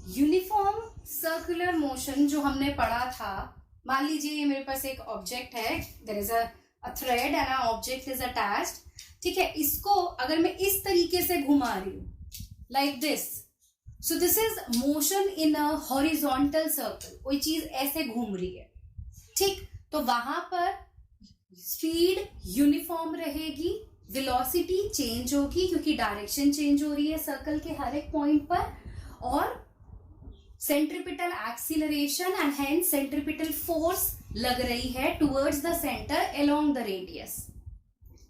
Uniform circular motion जो हमने पढ़ा था, मान लीजिए ये मेरे पास एक ऑब्जेक्ट है, there is a thread and a object is attached, ठीक है। इसको अगर मैं इस तरीके से घुमा रही हूं like this, so this is motion in a horizontal circle, कोई चीज ऐसे घूम रही है, ठीक। तो वहां पर स्पीड यूनिफॉर्म रहेगी, वेलोसिटी चेंज होगी क्योंकि डायरेक्शन चेंज हो रही है सर्कल के हर एक पॉइंट पर, और centripetal acceleration and hence centripetal force लग रही है towards the centre along the radius,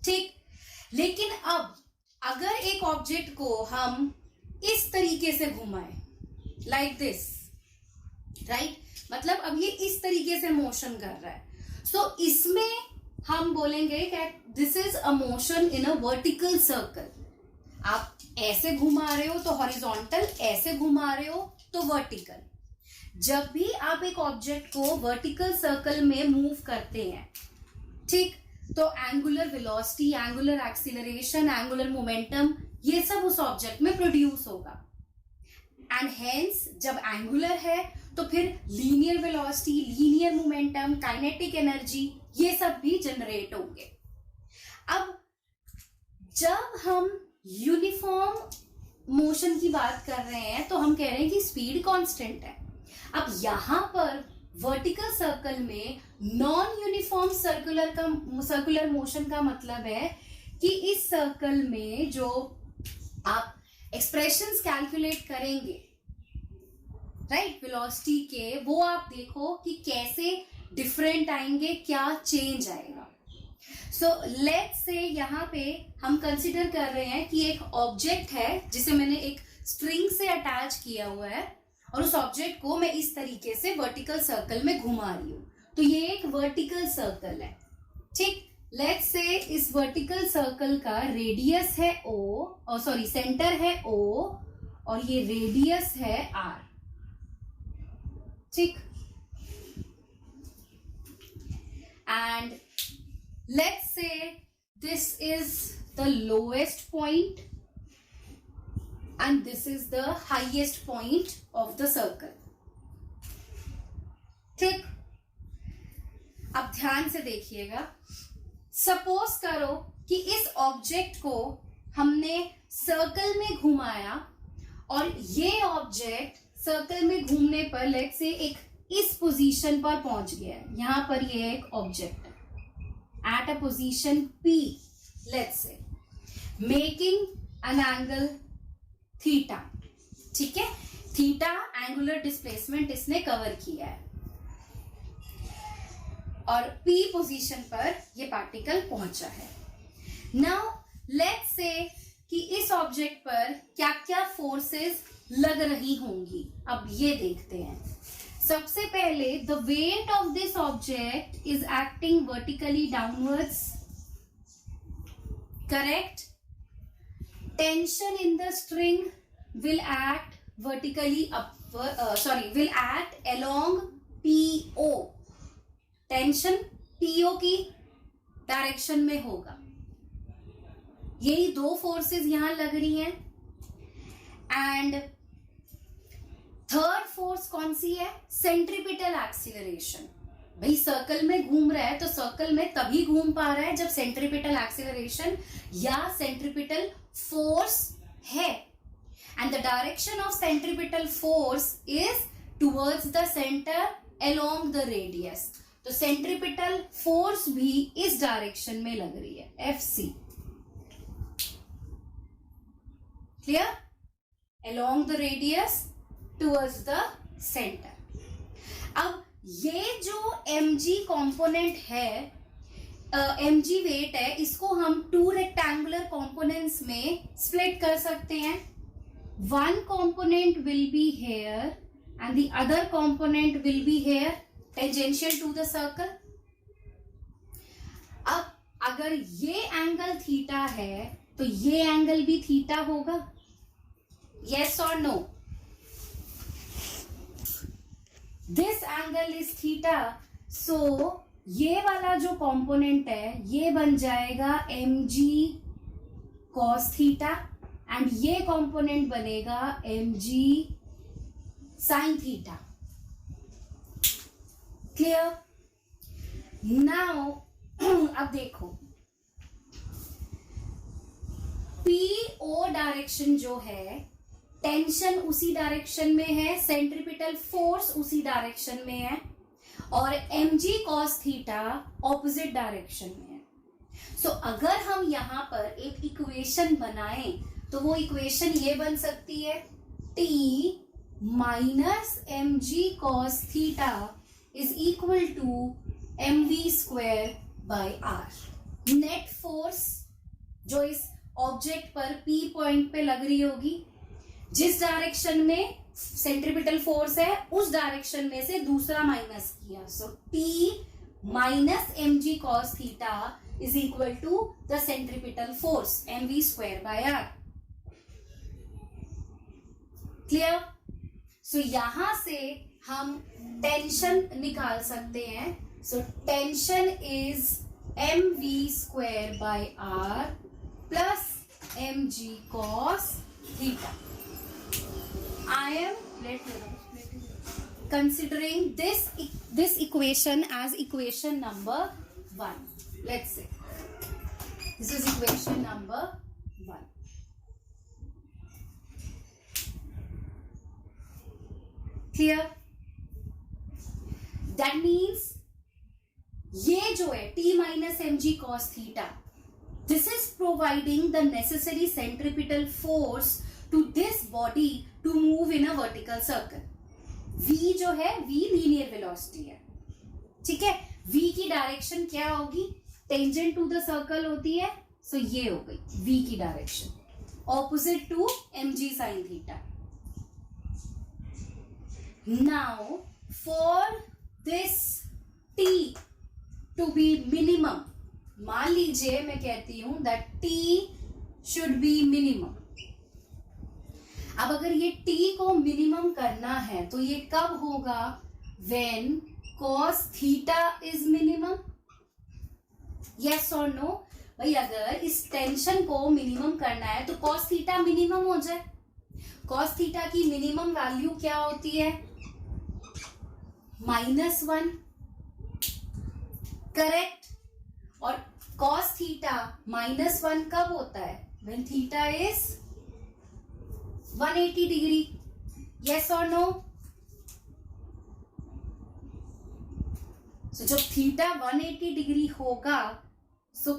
ठीक। लेकिन अब अगर एक ऑब्जेक्ट को हम इस तरीके से घुमाएं लाइक दिस, राइट, मतलब अब ये इस तरीके से मोशन कर रहा है, सो इसमें हम बोलेंगे कि this is a motion in a vertical circle. आप ऐसे घुमा रहे हो तो हॉरिजॉन्टल, ऐसे घुमा रहे हो तो वर्टिकल। जब भी आप एक ऑब्जेक्ट को वर्टिकल सर्कल में मूव करते हैं, ठीक, तो angular velocity, angular acceleration, angular momentum, ये सब उस ऑब्जेक्ट में प्रोड्यूस होगा। एंड हेंस जब एंगुलर है तो फिर linear velocity, linear momentum, kinetic energy, ये सब भी जनरेट होंगे। अब जब हम यूनिफॉर्म मोशन की बात कर रहे हैं तो हम कह रहे हैं कि स्पीड कांस्टेंट है। अब यहां पर वर्टिकल सर्कल में नॉन यूनिफॉर्म सर्कुलर मोशन का मतलब है कि इस सर्कल में जो आप एक्सप्रेशंस कैलकुलेट करेंगे, राइट, वेलोसिटी के, वो आप देखो कि कैसे डिफरेंट आएंगे, क्या चेंज आएगा। सो लेट्स से यहाँ पे हम कंसिडर कर रहे हैं कि एक ऑब्जेक्ट है जिसे मैंने एक स्ट्रिंग से अटैच किया हुआ है और उस ऑब्जेक्ट को मैं इस तरीके से वर्टिकल सर्कल में घुमा रही हूं, तो ये एक वर्टिकल सर्कल है, ठीक। लेट्स से इस वर्टिकल सर्कल का रेडियस है ओ, और सॉरी सेंटर है ओ, और ये रेडियस है आर, ठीक। And let's say this is the lowest point and this is the highest point of the circle, ठीक। अब ध्यान से देखिएगा, सपोज करो कि इस ऑब्जेक्ट को हमने सर्कल में घुमाया और ये ऑब्जेक्ट सर्कल में घूमने पर लेट्स से एक इस पोजीशन पर पहुंच गया है। यहां पर ये एक ऑब्जेक्ट है at a position P, let's say, making an angle theta, ठीक है। थीटा एंगुलर डिस्प्लेसमेंट इसने कवर किया है और P पोजीशन पर ये पार्टिकल पहुंचा है। नाउ लेट्स से कि इस ऑब्जेक्ट पर क्या क्या फोर्सेस लग रही होंगी, अब ये देखते हैं। सबसे पहले the weight of this object is acting vertically downwards, correct? Tension in the string will act vertically upward, will act along PO. Tension PO की डायरेक्शन में होगा। यही दो फोर्सेस यहां लग रही हैं। एंड थर्ड फोर्स कौन सी है? Centripetal acceleration. भाई सर्कल में घूम रहा है तो सर्कल में तभी घूम पा रहा है जब सेंट्रिपिटल एक्सीलरेशन या सेंट्रिपिटल फोर्स है। And the direction of centripetal force is towards the centre along the radius. तो सेंट्रिपिटल फोर्स भी इस डायरेक्शन में लग रही है, FC, clear? Along the radius towards the centre. अब ये जो mg कंपोनेंट है, mg वेट है, इसको हम टू रेक्टेंगुलर कंपोनेंट्स में स्प्लिट कर सकते हैं। One component will be here and the other component will be here tangential to the circle. अब अगर ये एंगल थीटा है तो ये एंगल भी थीटा होगा, यस और no? This angle is theta, so ये वाला जो कंपोनेंट है ये बन जाएगा mg cos थीटा एंड ये कंपोनेंट बनेगा mg sine theta. Clear? Now अब देखो, पीओ डायरेक्शन जो है, टेंशन उसी डायरेक्शन में है, सेंट्रीपिटल फोर्स उसी डायरेक्शन में है, और mg cos theta opposite direction में है। सो अगर हम यहां पर एक इक्वेशन बनाएं तो वो इक्वेशन ये बन सकती है, t minus mg cos theta is equal to mv square by r। Net force जो इस ऑब्जेक्ट पर P पॉइंट पे लग रही होगी, जिस डायरेक्शन में सेंट्रीपिटल फोर्स है उस डायरेक्शन में से दूसरा माइनस किया, so P minus mg cos theta is equal to the centripetal force mv square by r। Clear? So यहां से हम टेंशन निकाल सकते हैं। So tension is mv square by r plus mg cos theta. I am considering this equation as equation number 1. Let's say this is equation number 1. Clear? That means ये जो है t minus mg cos theta, this is providing the necessary centripetal force to this body to move in a vertical circle. v जो है v linear velocity है, ठीक है। v की direction क्या होगी, टेंजेंट टू द सर्कल होती है, सो ये हो गई v की direction opposite to mg sin theta. Now for this t to be minimum, मान लीजिए मैं कहती हूं that t should be minimum. अब अगर ये t को मिनिमम करना है तो ये कब होगा, when cos theta is minimum. Yes और नो? भाई अगर इस टेंशन को मिनिमम करना है तो cos थीटा मिनिमम हो जाए। cos थीटा की मिनिमम वैल्यू क्या होती है, -1, करेक्ट। और cos थीटा -1 कब होता है, when theta is 180 degree. Yes और नो? सो जब थीटा 180 डिग्री होगा, so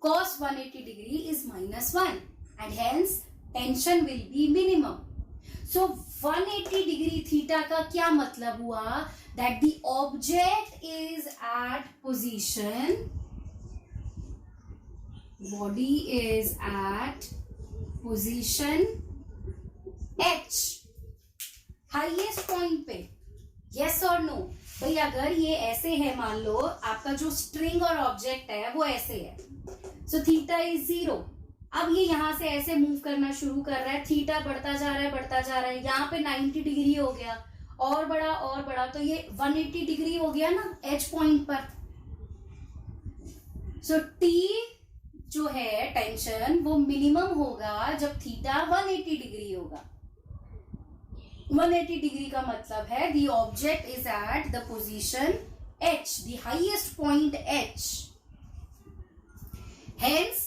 cos 180 degree is -1 and hence tension will be minimum. So 180 degree theta का क्या मतलब हुआ, that the object is at position, body is at position H, highest point पे। Yes और no? भाई अगर ये ऐसे है, मान लो आपका जो स्ट्रिंग और ऑब्जेक्ट है वो ऐसे है, सो थीटा इज 0। अब ये यहां से ऐसे मूव करना शुरू कर रहा है, थीटा बढ़ता जा रहा है बढ़ता जा रहा है, यहाँ पे 90 डिग्री हो गया, और बड़ा, तो ये 180 डिग्री हो गया ना H पॉइंट पर। सो T जो है टेंशन वो मिनिमम होगा जब थीटा 180 डिग्री होगा। 180 डिग्री का मतलब है the object is at the position H, the highest point H। Hence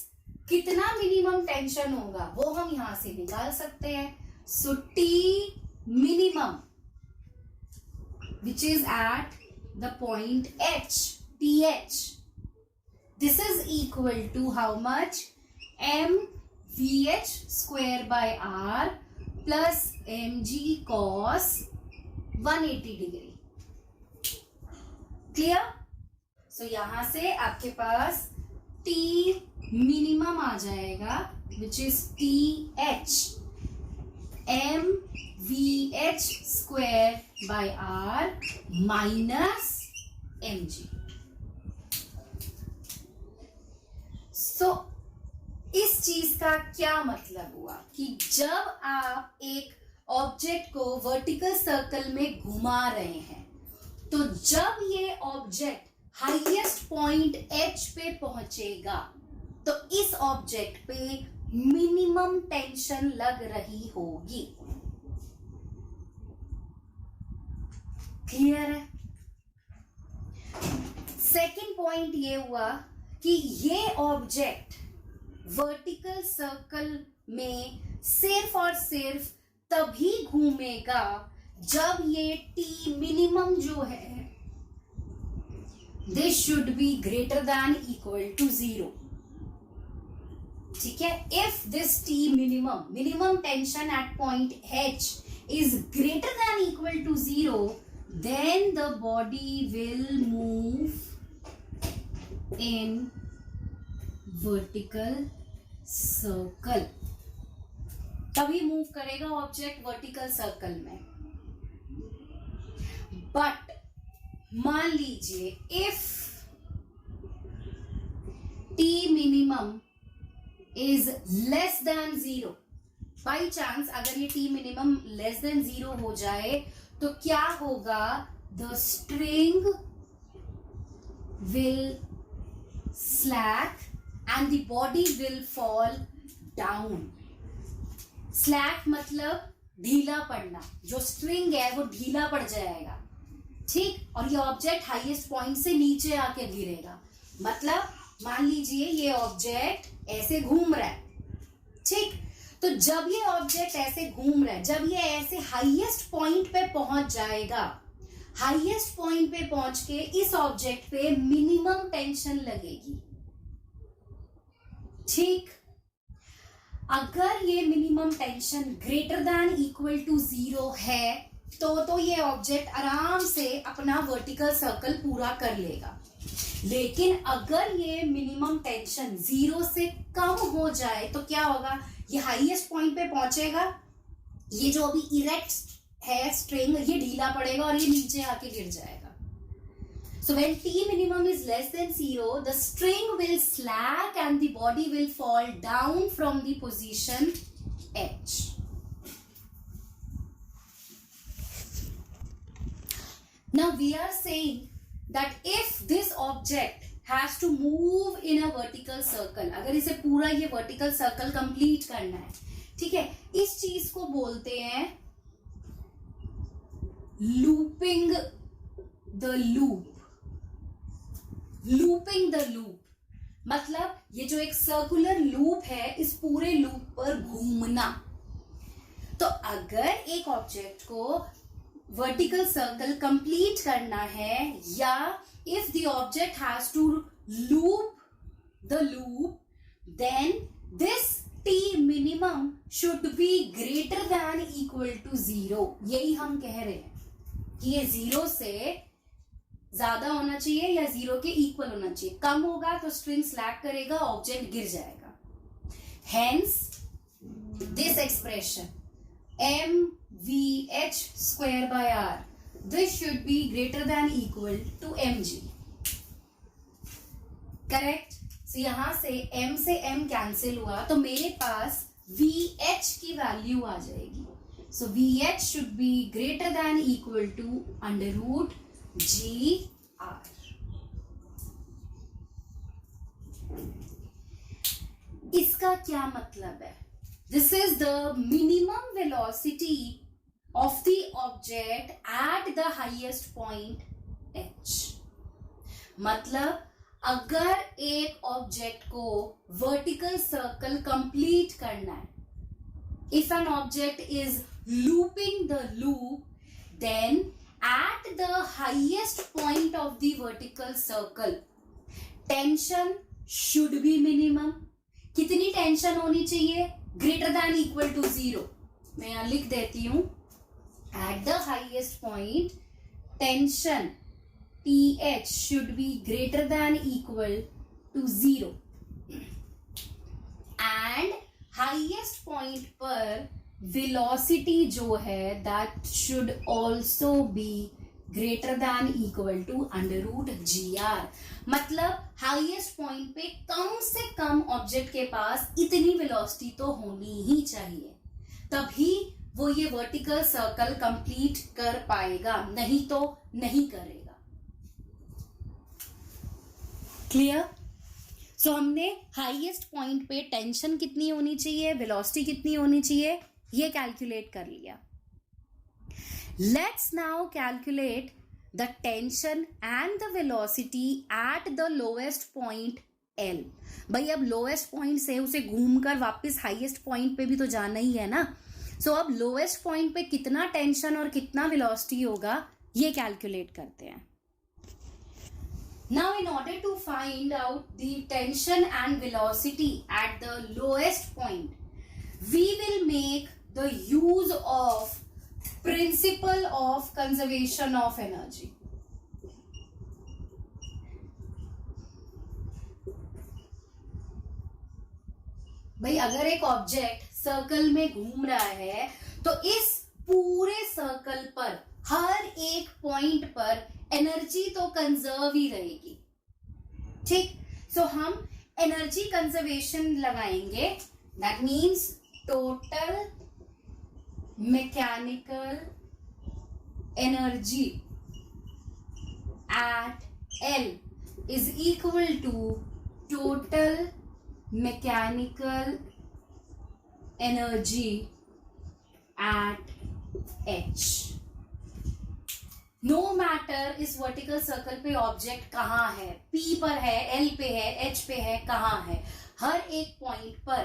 कितना मिनिमम टेंशन होगा वो हम यहां से निकाल सकते हैं। So T minimum which is at the point H, TH, this is equal to how much, mvh square by r plus mg cos 180 degree. Clear? So यहां से आपके पास t मिनिमम आ जाएगा which is th, mvh square by r minus mg। So इस चीज का क्या मतलब हुआ कि जब आप एक ऑब्जेक्ट को वर्टिकल सर्कल में घुमा रहे हैं, तो जब ये ऑब्जेक्ट हाईएस्ट पॉइंट H पे पहुंचेगा तो इस ऑब्जेक्ट पे मिनिमम टेंशन लग रही होगी। क्लियर है? सेकंड पॉइंट ये हुआ कि ये ऑब्जेक्ट वर्टिकल सर्कल में सिर्फ और सिर्फ तभी घूमेगा जब ये टी मिनिमम जो है this should be greater than equal to 0. ठीक है? If this T minimum tension at point H is greater than equal to 0, then the body will move in vertical circle. तभी मूव करेगा object vertical circle में. But मान लीजिए if T minimum is less than 0, by chance अगर ये T minimum less than 0 हो जाए तो क्या होगा? The string will slack and the body will fall down. Slack मतलब ढीला पड़ना. जो स्ट्रिंग है वो ढीला पड़ जाएगा. ठीक? और ये ऑब्जेक्ट हाईएस्ट पॉइंट से नीचे आके गिरेगा. मतलब मान लीजिए ये ऑब्जेक्ट ऐसे घूम रहा है. ठीक? तो जब ये ऑब्जेक्ट ऐसे घूम रहा है, जब ये ऐसे हाईएस्ट पॉइंट पे पहुंच जाएगा, हाईएस्ट पॉइंट पे पहुंच के इस ऑब्जेक्ट पे मिनिमम टेंशन लगेगी. ठीक? अगर ये minimum tension greater than equal to 0 है तो ये ऑब्जेक्ट आराम से अपना वर्टिकल सर्कल पूरा कर लेगा. लेकिन अगर ये मिनिमम टेंशन 0 से कम हो जाए तो क्या होगा? ये हाईएस्ट पॉइंट पे पहुंचेगा, ये जो अभी इरेक्ट है स्ट्रिंग ये ढीला पड़ेगा और ये नीचे आके गिर जाएगा. So when T minimum is less than 0, the string will slack and the body will fall down from the position H. Now we are saying that if this object has to move in a vertical circle, अगर इसे पूरा ये vertical circle complete करना है, ठीक है, इस चीज को बोलते हैं looping the loop. Looping the loop मतलब ये जो एक सर्कुलर लूप है, इस पूरे लूप पर घूमना. तो अगर एक ऑब्जेक्ट को वर्टिकल सर्कल कंप्लीट करना है या if the object has to loop the loop, then this T minimum should be greater than equal to 0. यही हम कह रहे हैं कि ये 0 से ज्यादा होना चाहिए या 0 के इक्वल होना चाहिए. कम होगा तो स्ट्रिंग स्लैक करेगा, ऑब्जेक्ट गिर जाएगा. Hence this expression mvh square by r, this should be greater than equal to mg. Correct? So यहां से m से m कैंसिल हुआ तो मेरे पास vh की वैल्यू आ जाएगी. So vh should be greater than equal to under root GR. इसका क्या मतलब है? This is the minimum velocity of the object at the highest point H. मतलब अगर एक ऑब्जेक्ट को वर्टिकल सर्कल कंप्लीट करना है, if an object is looping the loop, then at the highest point of the vertical circle tension should be minimum. कितनी tension होनी चाहिए? Greater than equal to 0. मैं यहां लिख देती हूं, at the highest point tension TH should be greater than equal to 0 and highest point पर velocity जो है that should also be greater than equal to under root GR. मतलब highest point पे कम से कम ऑब्जेक्ट के पास इतनी वेलोसिटी तो होनी ही चाहिए, तभी वो ये वर्टिकल सर्कल कंप्लीट कर पाएगा, नहीं तो नहीं करेगा. क्लियर? सो हमने हाईएस्ट पॉइंट पे टेंशन कितनी होनी चाहिए, वेलोसिटी कितनी होनी चाहिए, ये कैलकुलेट कर लिया. Let's now calculate the tension and the velocity at the lowest point L. भाई अब लोएस्ट पॉइंट से उसे घूमकर वापस हाईएस्ट पॉइंट पे भी तो जाना ही है ना। सो अब लोएस्ट पॉइंट पे कितना टेंशन और कितना वेलोसिटी होगा ये कैलकुलेट करते हैं। Now in order to find out the tension and velocity at the lowest point, we will make the use of principle of conservation of energy. भाई अगर एक ऑब्जेक्ट सर्कल में घूम रहा है तो इस पूरे सर्कल पर हर एक पॉइंट पर एनर्जी तो कंजर्व ही रहेगी, ठीक। सो हम एनर्जी कंजर्वेशन लगाएंगे, that means total mechanical energy at L is equal to total mechanical energy at H. No matter इस वर्टिकल सर्कल पे ऑब्जेक्ट कहाँ है, P पर है, L पे है, H पे है, कहाँ है, हर एक पॉइंट पर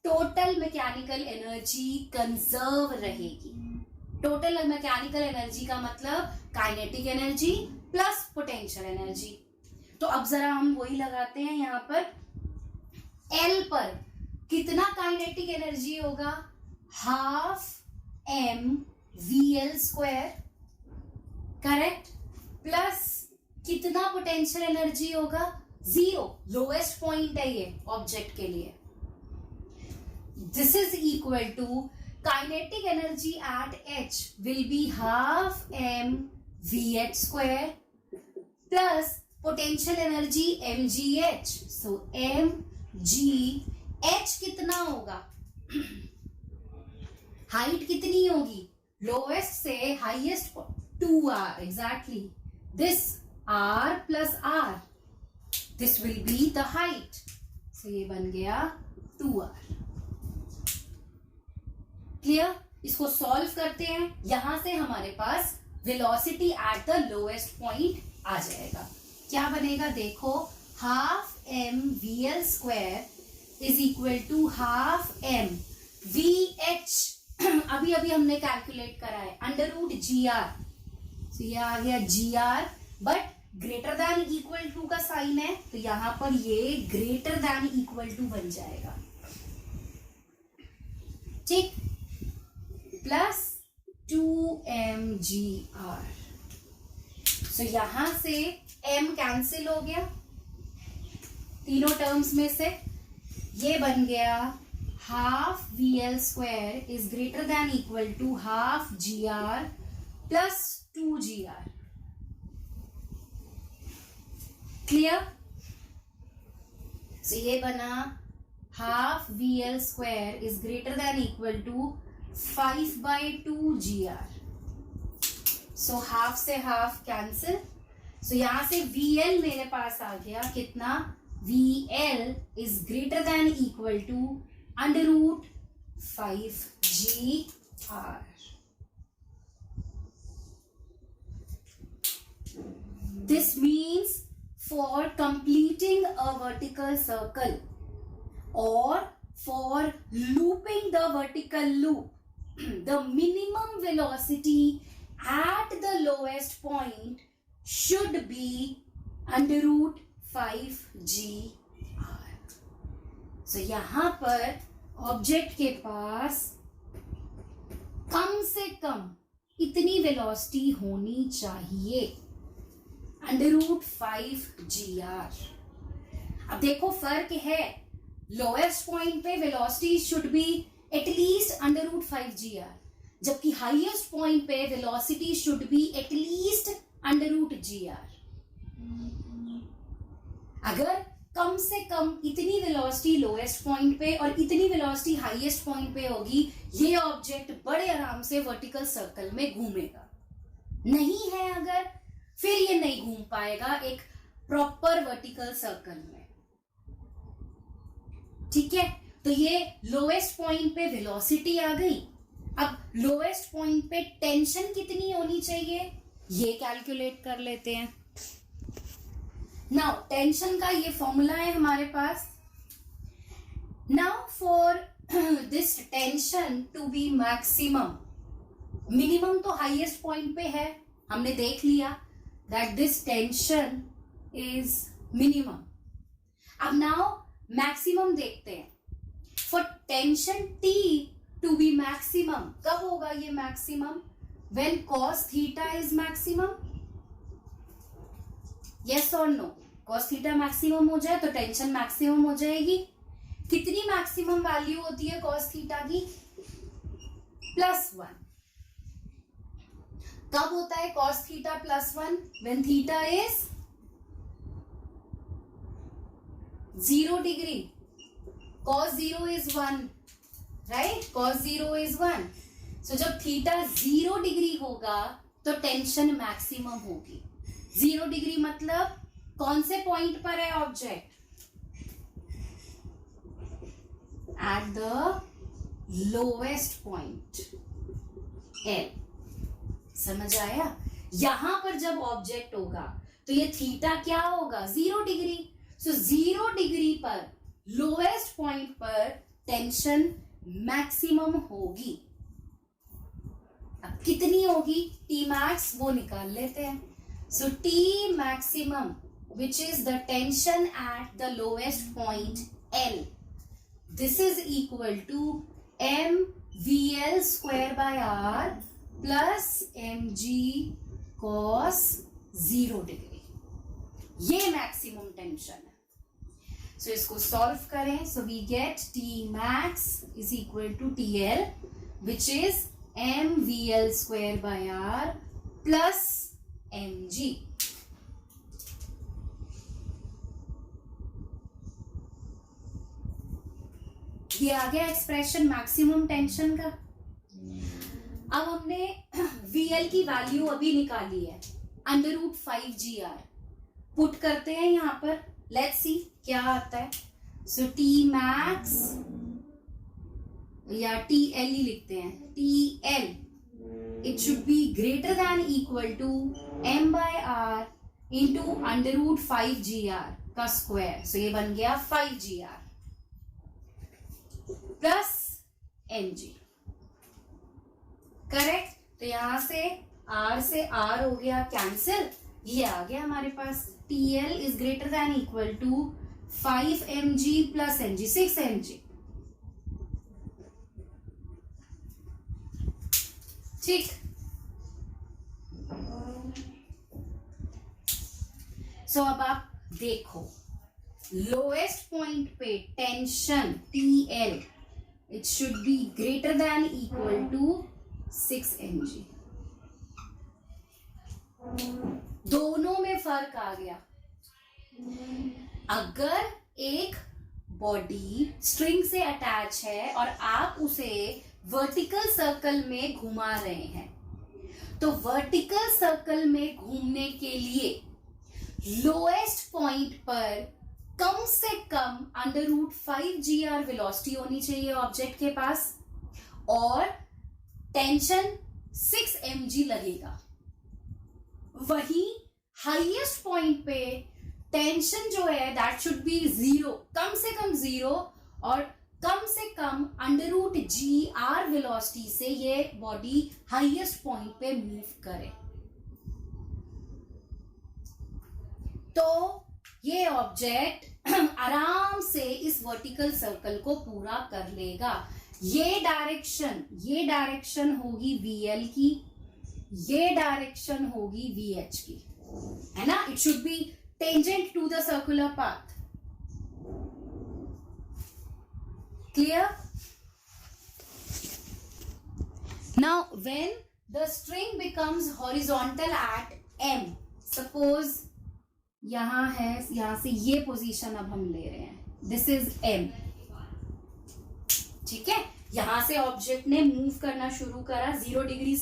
टोटल मैकेनिकल एनर्जी कंजर्व रहेगी। टोटल मैकेनिकल एनर्जी का मतलब kinetic energy plus potential energy. तो अब जरा हम वही लगाते हैं यहाँ पर। L पर कितना काइनेटिक एनर्जी होगा, हाफ mvl², करेक्ट, प्लस कितना पोटेंशियल एनर्जी होगा, 0, लोएस्ट पॉइंट है ये ऑब्जेक्ट के लिए। This is equal to kinetic energy at H will be half mvh² plus potential energy mgh। So mgh कितना होगा, हाइट कितनी होगी, लोएस्ट से highest 2r, exactly. This r plus r, this will be the height. So ये बन गया 2r. Clear? इसको solve करते हैं, यहां से हमारे पास velocity at the lowest point आ जाएगा। क्या बनेगा देखो, half mvl² is equal to half mvh अभी अभी हमने कैलकुलेट करा है, √gr। तो ये आ गया gr, but greater than equal to का साइन है तो यहां पर ये ग्रेटर देन इक्वल टू बन जाएगा, ठीक, प्लस 2mgr। सो यहां से m कैंसिल हो गया तीनों टर्म्स में से, ये बन गया half vl² is greater than equal to half gr plus 2gr। Clear? So ये बना half vl² is greater than equal to 5/2gr। So half से हाफ कैंसिल, सो यहां से vl मेरे पास आ गया कितना, vl is greater than equal to √5gr। This means for completing a vertical circle or for looping the vertical loop, the minimum velocity at the lowest point should be √5gr। So यहाँ पर object के पास कम से कम इतनी velocity होनी चाहिए, √5gr। अब देखो फर्क है, लोएस्ट पॉइंट पे velocity should be at least √5gr, जबकि हाईएस्ट पॉइंट पे velocity should be at least √gr। अगर कम से कम इतनी वेलोसिटी लोएस्ट पॉइंट पे और इतनी वेलोसिटी हाईएस्ट पॉइंट पे होगी, ये ऑब्जेक्ट बड़े आराम से वर्टिकल सर्कल में घूमेगा। नहीं है अगर, फिर ये नहीं घूम पाएगा एक प्रॉपर वर्टिकल सर्कल में, ठीक है। तो ये लोएस्ट पॉइंट पे वेलोसिटी आ गई। अब लोएस्ट पॉइंट पे टेंशन कितनी होनी चाहिए, ये कैलकुलेट कर लेते हैं। नाउ टेंशन का ये फॉर्मूला है हमारे पास। Now for this tension to be maximum, minimum तो हाईएस्ट पॉइंट पे है, हमने देख लिया that this tension is minimum. अब नाउ मैक्सिमम देखते हैं। For tension T to be maximum, कब होगा ये मैक्सिमम? When cos theta is maximum. Yes और नो? cos थीटा मैक्सिमम हो जाए तो टेंशन मैक्सिमम हो जाएगी। कितनी मैक्सिमम वैल्यू होती है cos थीटा की? +1। कब होता है cos theta +1? When theta is 0 degree. cos 0 is 1, right? cos 0 is 1. So जब थीटा 0 डिग्री होगा तो टेंशन मैक्सिमम होगी। 0 डिग्री मतलब कौन से पॉइंट पर है object? At the lowest point L। समझ आया? यहां पर जब ऑब्जेक्ट होगा तो ये थीटा क्या होगा? 0 डिग्री। सो 0 डिग्री पर लोएस्ट पॉइंट पर टेंशन मैक्सिमम होगी। अब कितनी होगी T मैक्स, वो निकाल लेते हैं। So T maximum which is the tension at the lowest point L, this is equal to mVL square by R plus mg cos 0 degree. ये मैक्सिमम टेंशन है। सो इसको सॉल्व करें। So we get T max is equal to TL which is mVL square by R plus mg। ये आ गया expression maximum tension का। अब हमने VL की वैल्यू अभी निकाली है, √5GR पुट करते हैं यहां पर। लेट्स सी क्या आता है। सो T मैक्स या TL ही लिखते हैं, TL it should be greater than equal to m by r into √5GR का स्क्वायर। सो ये बन गया 5GR प्लस mg। करेक्ट? तो यहां से R हो गया कैंसिल, ये आ गया हमारे पास TL is greater than equal to 5mg plus mg, 6mg। ठीक। सो अब आप देखो लोएस्ट पॉइंट पे tension TL it should be greater than equal to 6mg। दोनों में फर्क आ गया। अगर एक बॉडी स्ट्रिंग से अटैच है और आप उसे वर्टिकल सर्कल में घुमा रहे हैं, तो वर्टिकल सर्कल में घूमने के लिए लोएस्ट पॉइंट पर कम से कम √5GR वेलोसिटी होनी चाहिए ऑब्जेक्ट के पास और टेंशन 6mg लगेगा। वही हाईएस्ट पॉइंट पे टेंशन जो है दैट शुड बी 0, कम से कम 0 और कम से कम √GR वेलोसिटी से ये बॉडी हाईएस्ट पॉइंट पे मूव करे। तो ये ऑब्जेक्ट आराम से इस वर्टिकल सर्कल को पूरा कर लेगा। ये डायरेक्शन होगी VL की, ये डायरेक्शन होगी VH की, है ना? It should be tangent to the circular path. Clear? Now when the string becomes horizontal at M, suppose यहां है, यहां से ये पोजीशन अब हम ले रहे हैं, दिस इज M। ठीक है? यहां से ऑब्जेक्ट ने मूव करना शुरू करा 0 डिग्री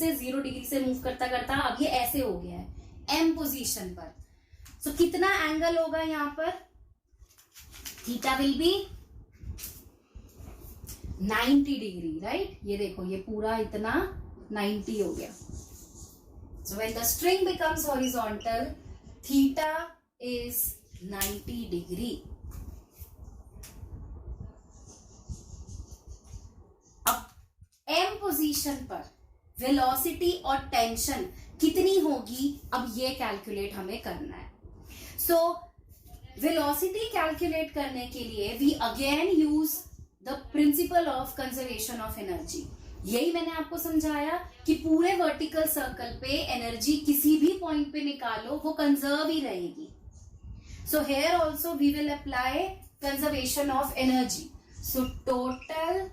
से मूव करता करता अब ये ऐसे हो गया है M पोजीशन पर। सो कितना एंगल होगा यहां पर? Theta will be 90 degree, right? ये देखो ये पूरा इतना 90 हो गया। So when the string becomes horizontal, theta is 90 degree. अब m पोजीशन पर वेलोसिटी और टेंशन कितनी होगी, अब ये कैलकुलेट हमें करना है. सो वेलोसिटी कैलकुलेट करने के लिए we again use the principle of conservation of energy. यही मैंने आपको समझाया कि पूरे वर्टिकल सर्कल पे एनर्जी किसी भी पॉइंट पे निकालो वो कंजर्व ही रहेगी. So here also we will apply conservation of energy. So total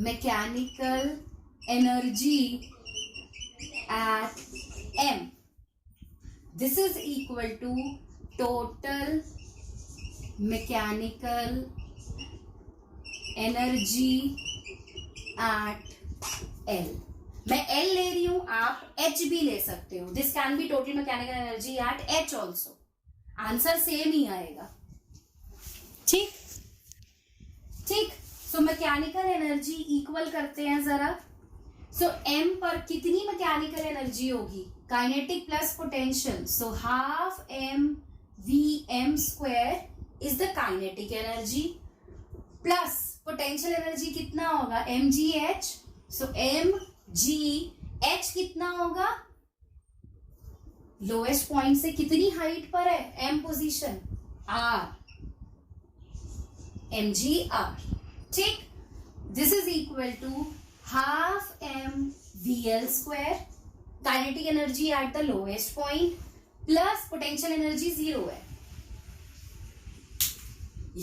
mechanical energy at m, this is equal to total mechanical energy at L. मैं L ले रही हूं, आप H भी ले सकते हो. This can be total mechanical energy at H also. Answer same ही आएगा. ठीक ठीक. सो मैकेनिकल एनर्जी इक्वल करते हैं जरा. सो m पर कितनी मैकेनिकल एनर्जी होगी, kinetic plus potential. So half m v m square is the kinetic energy plus potential energy कितना होगा, m g h. सो m g h कितना होगा, लोएस्ट पॉइंट से कितनी हाइट पर है m position, r, m g r. ठीक. This is equal to half m vl square, kinetic energy at the lowest point, plus potential energy 0 है.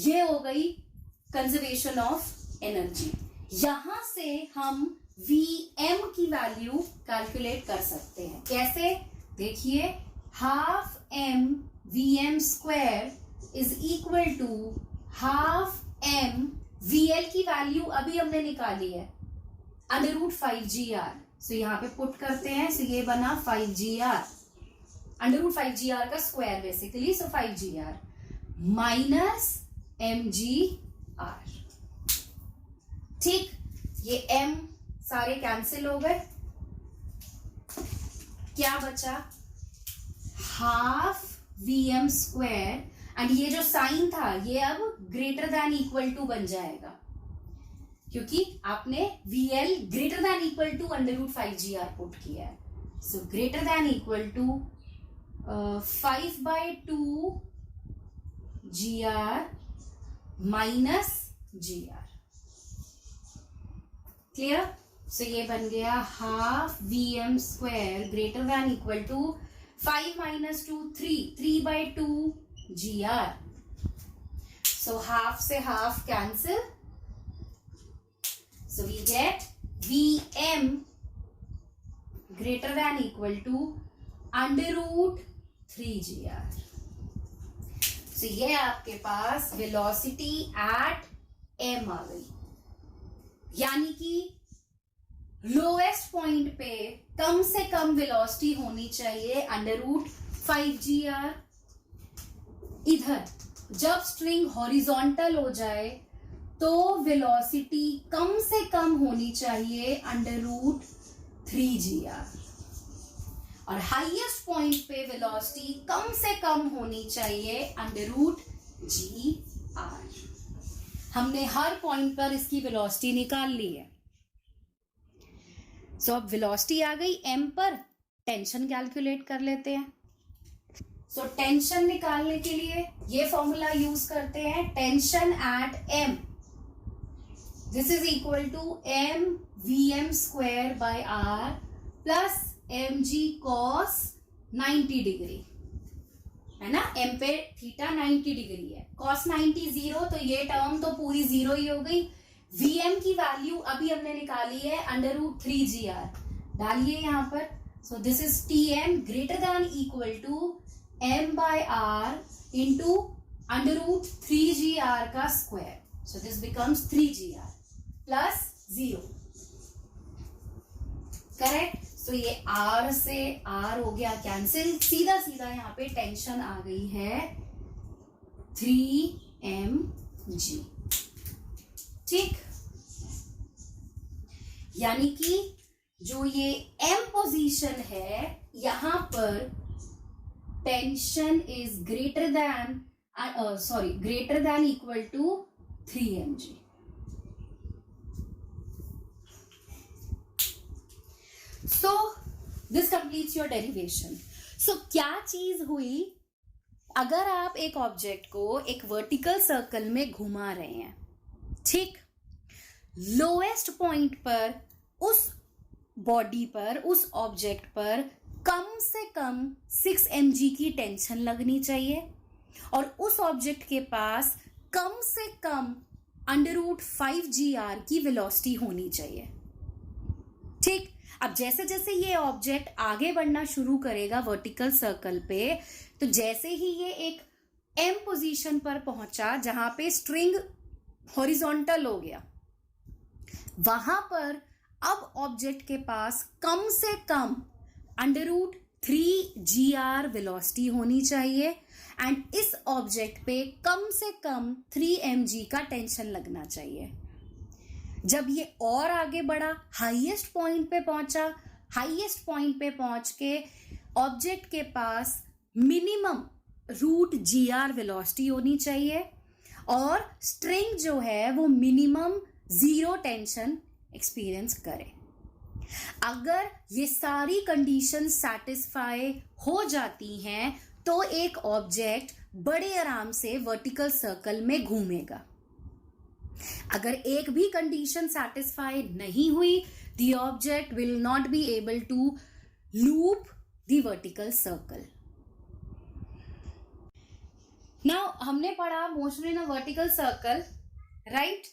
ये हो गई कंजर्वेशन ऑफ एनर्जी. यहां से हम vm की वैल्यू कैलकुलेट कर सकते हैं. कैसे, देखिए, half m vm square is equal to half m vl की वैल्यू अभी हमने निकाली है अंडर रूट 5gr. सो यहां पे पुट करते हैं. सो ये बना 5gr, अंडर रूट 5gr का स्क्वायर बेसिकली. सो 5gr माइनस mgr. ठीक. ये m सारे कैंसिल हो गए. क्या बचा, हाफ vm स्क्वायर. एंड ये जो साइन था ये अब ग्रेटर देन इक्वल टू बन जाएगा क्योंकि आपने VL greater than equal to under root 5gr put किया है. So greater than equal to 5/2 gr minus gr. Clear. So ये बन गया हाफ vm square greater than equal to 5 minus 2 3/2 gr. So half से half cancel. So we get Vm greater than equal to under root 3gr. So ये आपके पास velocity at m आ गई. यानी कि लोएस्ट पॉइंट पे कम से कम वेलोसिटी होनी चाहिए अंडर रूट 5gr. इधर जब स्ट्रिंग हॉरिजॉन्टल हो जाए तो वेलोसिटी कम से कम होनी चाहिए अंडर रूट 3gr. और हाईएस्ट पॉइंट पे वेलोसिटी कम से कम होनी चाहिए अंडर रूट gr. हमने हर पॉइंट पर इसकी वेलोसिटी निकाल ली है. सो अब वेलोसिटी आ गई m पर. टेंशन कैलकुलेट कर लेते हैं. सो टेंशन निकालने के लिए ये फॉर्मूला यूज करते हैं. Tension at m, this is equal to m vm square by r plus mg cos 90 degree है ना. m पे थीटा 90 डिग्री है, cos 90 0, तो ये टर्म तो पूरी जीरो ही हो गई. vm की वैल्यू अभी हमने निकाली है अंडर रूट 3gr. डालिए यहां पर. So this is tm greater than equal to m by r into under root 3gr का square. So this becomes 3gr plus 0. Correct. So ये r से r हो गया कैंसिल. सीधा सीधा यहाँ पे टेंशन आ गई है 3mg. ठीक. यानी कि जो ये M पोजीशन है यहां पर tension is greater than equal to 3 mg। So this completes your derivation. So क्या चीज हुई, अगर आप एक ऑब्जेक्ट को एक वर्टिकल सर्कल में घुमा रहे हैं, ठीक, लोएस्ट पॉइंट पर उस बॉडी पर, उस ऑब्जेक्ट पर कम से कम 6 mg की टेंशन लगनी चाहिए और उस ऑब्जेक्ट के पास कम से कम √5 की वेलोसिटी होनी चाहिए। ठीक, अब जैसे जैसे ये ऑब्जेक्ट आगे बढ़ना शुरू करेगा वर्टिकल सर्कल पे, तो जैसे ही ये एक M पोजीशन पर पहुंचा जहां पे स्ट्रिंग हॉरिजॉन्टल हो गया, वहां पर अब ऑब्जेक्ट के पास कम से कम √3 वेलोसिटी होनी चाहिए एंड इस ऑब्जेक्ट पे कम से कम 3 mg का टेंशन लगना चाहिए। जब ये और आगे बढ़ा, हाईएस्ट पॉइंट पे पहुंचा, हाईएस्ट पॉइंट पे पहुंच के ऑब्जेक्ट के पास मिनिमम √g वेलोसिटी होनी चाहिए और स्ट्रिंग जो है वो मिनिमम 0 टेंशन एक्सपीरियंस करे। अगर ये सारी कंडीशन सेटिस्फाई हो जाती हैं तो एक ऑब्जेक्ट बड़े आराम से वर्टिकल सर्कल में घूमेगा। अगर एक भी कंडीशन सेटिस्फाई नहीं हुई, the object will not be able to loop the vertical circle. Now हमने पढ़ा motion in a vertical circle, right.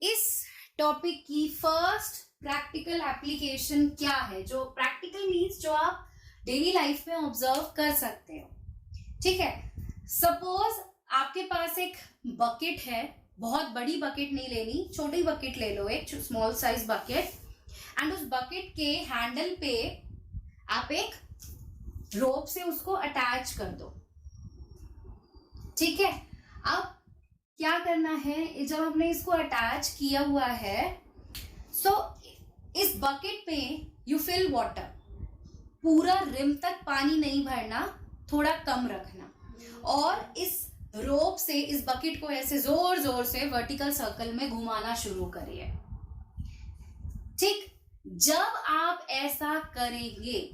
इस टॉपिक की फर्स्ट प्रैक्टिकल एप्लीकेशन क्या है, जो प्रैक्टिकल मीन्स जो आप डेली लाइफ में ऑब्जर्व कर सकते हो, ठीक है। सपोज आपके पास एक बकेट है, बहुत बड़ी बकेट नहीं लेनी, छोटी बकेट ले लो, एक स्मॉल साइज बकेट, एंड उस बकेट के हैंडल पे आप एक रोप से उसको अटैच कर दो, ठीक है। अब क्या करना है, जब हमने इसको अटैच किया हुआ है, सो इस बकेट पे यू फिल वाटर, पूरा रिम तक पानी नहीं भरना, थोड़ा कम रखना, और इस रोप से इस बकेट को ऐसे जोर जोर से वर्टिकल सर्कल में घुमाना शुरू करिए, ठीक। जब आप ऐसा करेंगे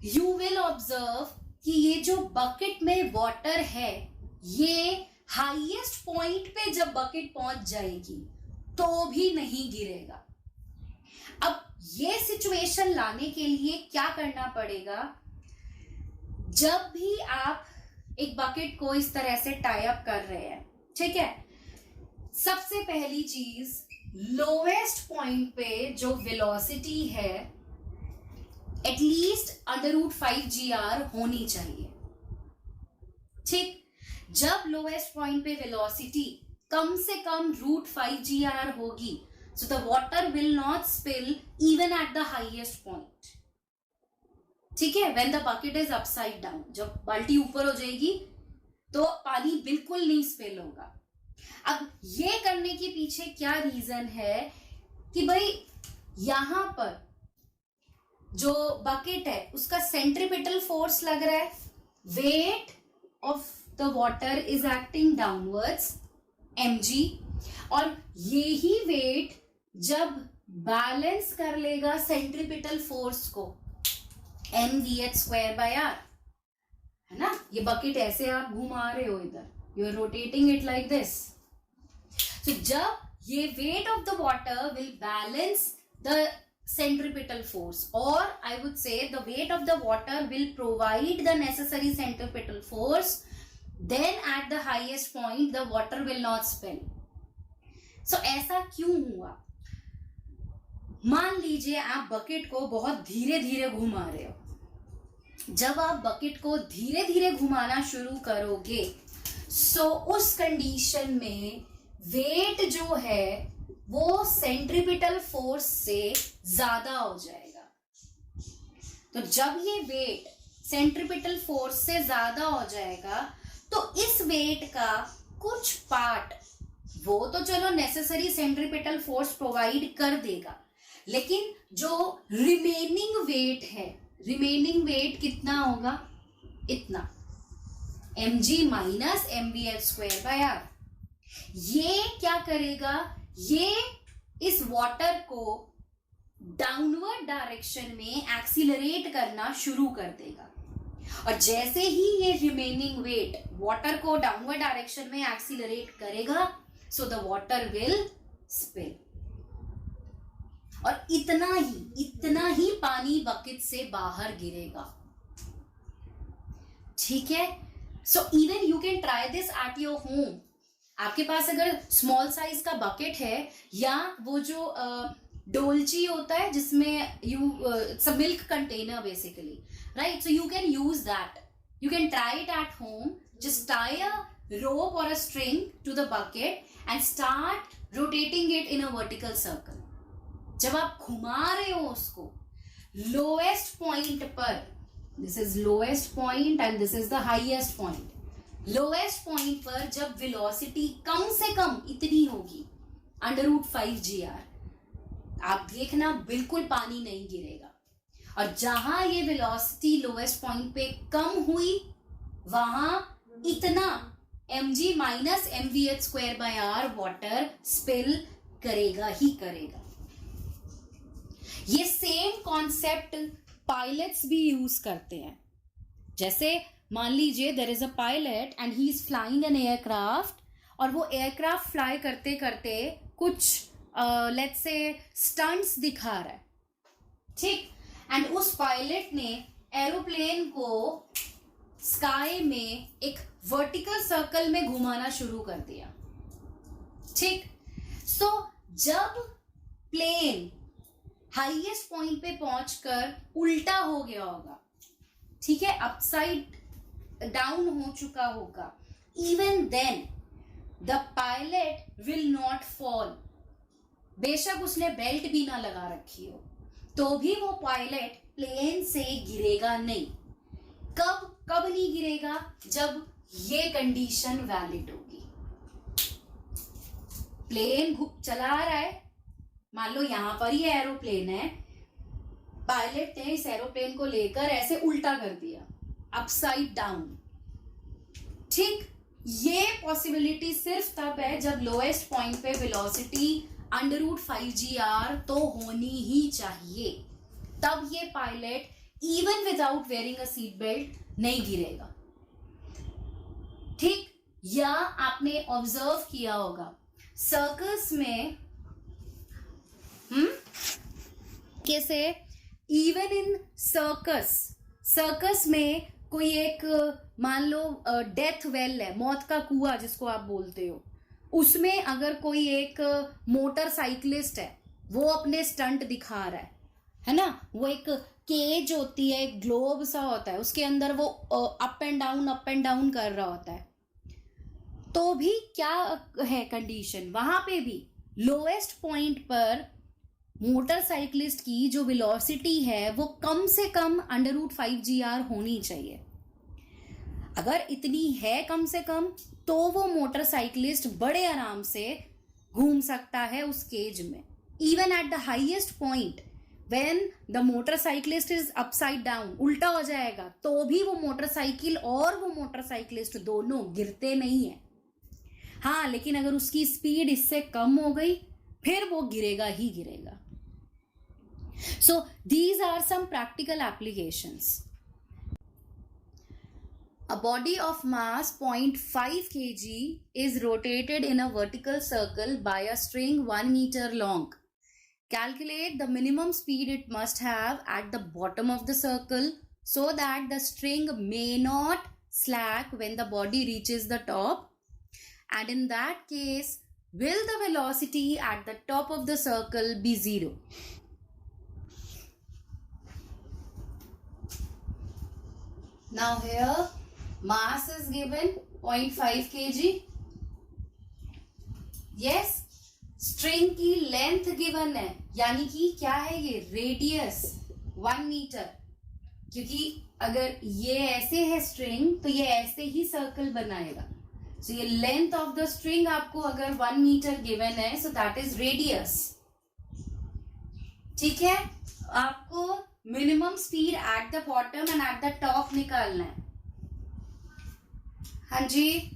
यू विल ऑब्जर्व कि ये जो बकेट में वाटर है ये हाईएस्ट पॉइंट पे जब बकेट पहुंच जाएगी तो भी नहीं गिरेगा। अब ये सिचुएशन लाने के लिए क्या करना पड़ेगा, जब भी आप एक बकेट को इस तरह से टाई अप कर रहे हैं, ठीक है, सबसे पहली चीज लोवेस्ट पॉइंट पे जो वेलोसिटी है एटलीस्ट √5 होनी चाहिए, ठीक। जब लोवेस्ट पॉइंट पे वेलोसिटी कम से कम √5 होगी, so the water will not spill even at the highest point, ठीक है। when the bucket is upside down, जब बाल्टी ऊपर हो जाएगी तो पानी बिल्कुल नहीं स्पिल होगा। अब ये करने के पीछे क्या रीजन है कि भाई यहां पर जो बकेट है उसका सेंट्रीपिटल फोर्स लग रहा है, wait of the water is acting downwards mg, और ये ही वेट जब बैलेंस कर लेगा सेंट्रीपिटल फोर्स को mvh² by r, है ना। ये बकेट ऐसे आप घुमा रहे हो, इधर you are rotating it like this, तो जब ये weight of the water will balance the centripetal force, or I would say the weight of the water will provide the necessary centripetal force, then at the highest point the water will not spill. So ऐसा क्यों हुआ, मान लीजिए आप bucket को बहुत धीरे धीरे घुमा रहे हो, जब आप बकेट को धीरे धीरे घुमाना शुरू करोगे सो उस कंडीशन में वेट जो है वो सेंट्रीपिटल फोर्स से ज्यादा हो जाएगा। तो जब ये वेट सेंट्रीपिटल फोर्स से ज्यादा हो जाएगा तो इस वेट का कुछ पार्ट, वो तो चलो नेसेसरी सेंट्रीपिटल फोर्स प्रोवाइड कर देगा, लेकिन जो रिमेनिंग वेट है, रिमेनिंग वेट कितना होगा, इतना, mg माइनस mvh²/r। ये क्या करेगा, ये इस वाटर को डाउनवर्ड डायरेक्शन में एक्सीलरेट करना शुरू कर देगा, और जैसे ही ये रिमेनिंग वेट वाटर को डाउनवर्ड डायरेक्शन में एक्सीलरेट करेगा, so the water will spill, और इतना ही पानी बकेट से बाहर गिरेगा। ठीक है, so even you can try this at your home. आपके पास अगर स्मॉल साइज का बकेट है, या वो जो डोलची होता है जिसमें it's a milk container basically, right, so you can use that, you can try it at home. Just tie a rope or a string to the bucket and start rotating it in a vertical circle. जब आप घुमा रहे हो उसको lowest point पर, this is lowest point and this is the highest point, lowest point पर जब velocity कम से कम इतनी होगी √5 GR, आप देखना बिल्कुल पानी नहीं गिरेगा, और जहां ये वेलोसिटी लोएस्ट पॉइंट पे कम हुई वहां इतना mg minus mvh²/r water spill करेगा ही करेगा। ये सेम कॉन्सेप्ट पायलट्स भी यूज करते हैं। जैसे मान लीजिए there is a pilot and he is flying an aircraft, और वो एयरक्राफ्ट फ्लाई करते करते कुछ लेट्स से स्टंट्स दिखा रहा है, ठीक, एंड उस पायलट ने एरोप्लेन को स्काई में एक वर्टिकल सर्कल में घुमाना शुरू कर दिया, ठीक। सो जब प्लेन हाईएस्ट पॉइंट पे पहुंचकर उल्टा हो गया होगा, ठीक है, अपसाइड डाउन हो चुका होगा, even then the pilot will not fall. बेशक उसने बेल्ट भी ना लगा रखी हो, तो भी वो पायलट प्लेन से गिरेगा नहीं। कब नहीं गिरेगा, जब ये कंडीशन वैलिड होगी। प्लेन चला रहा है, मान लो यहां पर ही एरोप्लेन है, पायलट ने इस एरोप्लेन को लेकर ऐसे उल्टा कर दिया, अपसाइड डाउन, ठीक। ये पॉसिबिलिटी सिर्फ तब है जब लोएस्ट पॉइंट पे वेलोसिटी √5 GR तो होनी ही चाहिए, तब ये pilot even without wearing a seat belt नहीं गिरेगा, ठीक। या आपने ऑब्जर्व किया होगा सर्कस में, कैसे इवन इन सर्कस में कोई एक मान लो डेथ वेल है, मौत का कुआं जिसको आप बोलते हो, उसमें अगर कोई एक मोटरसाइकिलिस्ट है, वो अपने स्टंट दिखा रहा है ना, वो एक केज होती है, एक ग्लोब सा होता है, उसके अंदर वो अप एंड डाउन कर रहा होता है, तो भी क्या है कंडीशन, वहां पे भी लोएस्ट पॉइंट पर मोटरसाइकिलिस्ट की जो वेलोसिटी है वो कम से कम √5 GR होनी चाहिए। अगर इतनी है कम से कम, तो वो मोटरसाइकिलिस्ट बड़े आराम से घूम सकता है उस केज में। Even at the highest point when the motorcyclist is upside down, उल्टा हो जाएगा, तो भी वो मोटरसाइकिल और वो मोटरसाइकिलिस्ट दोनों गिरते नहीं है। हाँ, लेकिन अगर उसकी स्पीड इससे कम हो गई, फिर वो गिरेगा ही गिरेगा। So these are some practical applications. A body of mass 0.5 kg is rotated in a vertical circle by a string 1 meter long. Calculate the minimum speed it must have at the bottom of the circle so that the string may not slack when the body reaches the top. And in that case, will the velocity at the top of the circle be 0? Now here mass is given 0.5 kg. Yes, string की length given है, यानी कि क्या है ये radius 1 metre, क्योंकि अगर ये ऐसे है स्ट्रिंग तो ये ऐसे ही सर्कल बनाएगा। सो ये लेंथ ऑफ द स्ट्रिंग आपको अगर 1 मीटर गिवन है, सो दैट इज रेडियस, ठीक है, आपको minimum speed at the bottom and eight the top निकालना है। हाँ जी,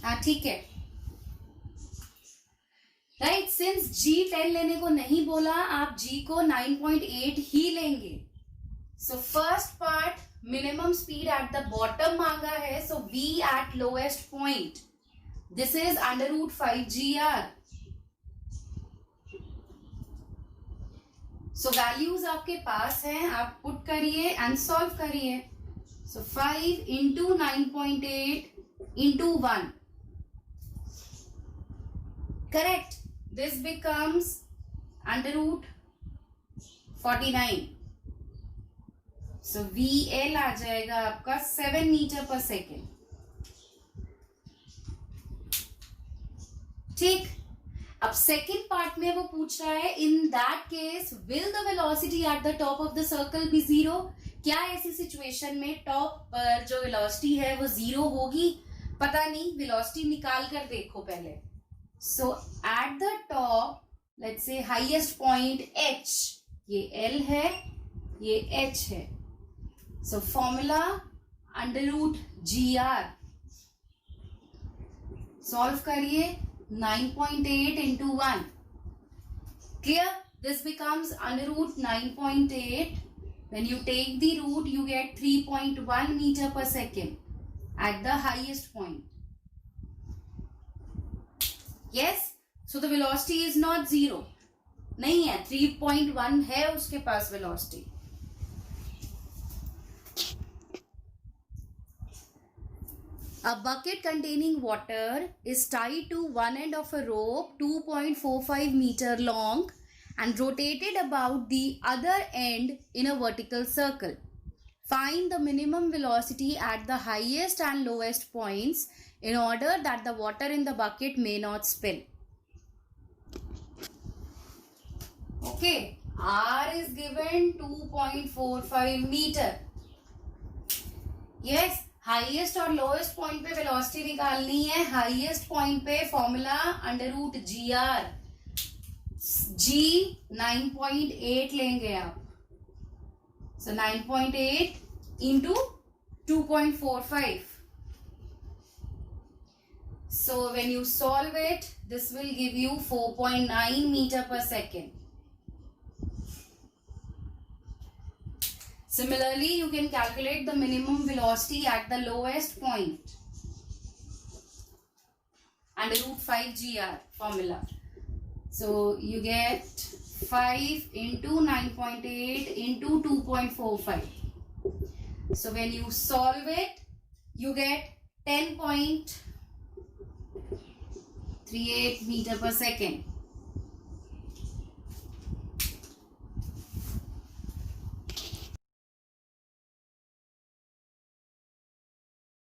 हाँ ठीक है। राइट, सिंस जी 10 लेने को नहीं बोला, आप जी को 9.8 ही लेंगे। So first part minimum speed at the bottom मांगा है, so we at lowest point, this is √5GR। So values आपके पास हैं, आप पुट करिए एंड सॉल्व करिए। So 5 into 9.8 into 1, correct, this becomes √49। So VL आ जाएगा आपका 7 मीटर पर सेकेंड। ठीक, अब सेकेंड पार्ट में वो पूछ रहा है, in that case will the velocity at the top of the circle be 0? क्या ऐसी सिचुएशन में टॉप पर जो वेलोसिटी है वो 0 होगी? पता नहीं, वेलोसिटी निकाल कर देखो पहले। So at the top let's say highest point H, ये L है, ये H है। सो फॉर्मूला √GR, सॉल्व करिए, 9.8 into 1, clear? This becomes √9.8. When you take the root, you get 3.1 meter per second at the highest point. Yes? So the velocity is not 0. नहीं है, 3.1 है उसके पास velocity. A bucket containing water is tied to one end of a rope 2.45 meter long and rotated about the other end in a vertical circle. Find the minimum velocity at the highest and lowest points in order that the water in the bucket may not spill. Okay, R is given 2.45 meter. Yes. Highest और lowest point पे velocity निकालनी है। Highest point पे formula √GR, G 9.8 लेंगे आप। So 9.8 into 2.45. So when you solve it, this will give you 4.9 metre per second. Similarly, you can calculate the minimum velocity at the lowest point and √5GR formula. So you get 5 into 9.8 into 2.45. So when you solve it, you get 10.38 meter per second.